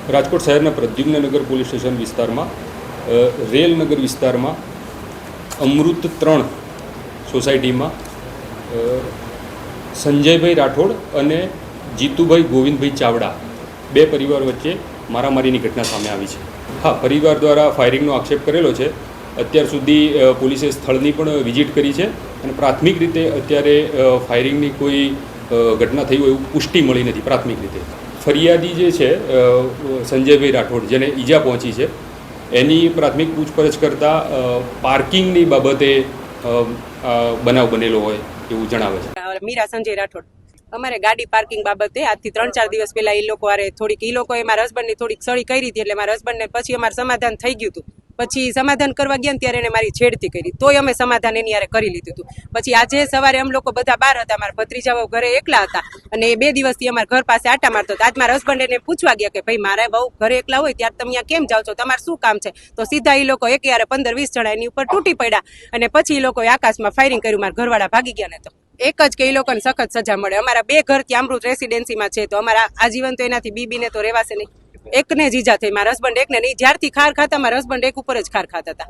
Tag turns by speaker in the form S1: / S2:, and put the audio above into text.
S1: રાજકોટ શહેરના પ્રદ્યુમ્નનગર police station વિસ્તારમાં રેલનગર વિસ્તારમાં અમૃત 3 સોસાયટીમાં સંજયભાઈ રાઠોડ અને જીતુભાઈ ગોવિંદભાઈ ચાવડા બે પરિવાર વચ્ચે મારામારીની ઘટના સામે આવી છે. હા, પરિવાર દ્વારા ફાયરિંગનો આક્ષેપ કરેલો છે. અત્યાર સુધી પોલીસે સ્થળની પણ વિઝિટ કરી છે અને પ્રાથમિક રીતે અત્યારે ફાયરિંગની કોઈ ઘટના થઈ હોય એવું પુષ્ટિ મળી નથી. પ્રાથમિક રીતે ફરિયાદી જે છે સંજયભાઈ રાઠોડ, જેને ઈજા પહોંચી છે, એની પ્રાથમિક પૂછપરછ કરતાં પાર્કિંગની બાબતે બનાવ બનેલો હોય એવું જણાવે છે.
S2: મીરા સંજય રાઠોડ, અમારે ગાડી પાર્કિંગ બાબતે આજથી 3-4 દિવસ પહેલા એ લોકો થોડીક મારા હસબન્ડની થોડીક સળી કરી હતી, એટલે મારા હસબન્ડને પછી અમારે સમાધાન થઈ ગયું હતું. પછી સમાધાન કરવા ગયા ત્યારે એને મારી છેડતી કરી, તોય અમે સમાધાન એની યારે કરી લીધું હતું. પછી આજે સવારે અમે લોકો બધા બહાર હતા, મારા ભત્રીજાઓ ઘરે એકલા હતા અને એ 2 દિવસથી અમારા ઘર પાસે આટા મારતો હતો. આજ મારા હસબન્ડ એને પૂછવા ગયા કે ભાઈ મારા બહુ ઘરે એકલા હોય ત્યારે તમે અહીંયા કેમ જાઓ છો, તમારે શું કામ છે? તો સીધા એ લોકો એક યારે 15-20 જણા એની ઉપર તૂટી પડ્યા અને પછી એ લોકોએ આકાશમાં ફાયરિંગ કર્યું. મારા ઘરવાળા ભાગી ગયા. ને તો એક જ કે એ લોકોને સખત સજા મળે. અમારા 2 ઘર ત્યાં અમૃત રેસિડેન્સીમાં છે, તો અમારા આજીવન તો એનાથી બીબીને તો રહેવાશે નહીં. એકને જ ઈજા થઈ, મારા હસબન્ડ એકને નહીં. જ્યારથી ખાર ખાતા મારા હસબન્ડ એક ઉપર જ ખાર ખાતા હતા.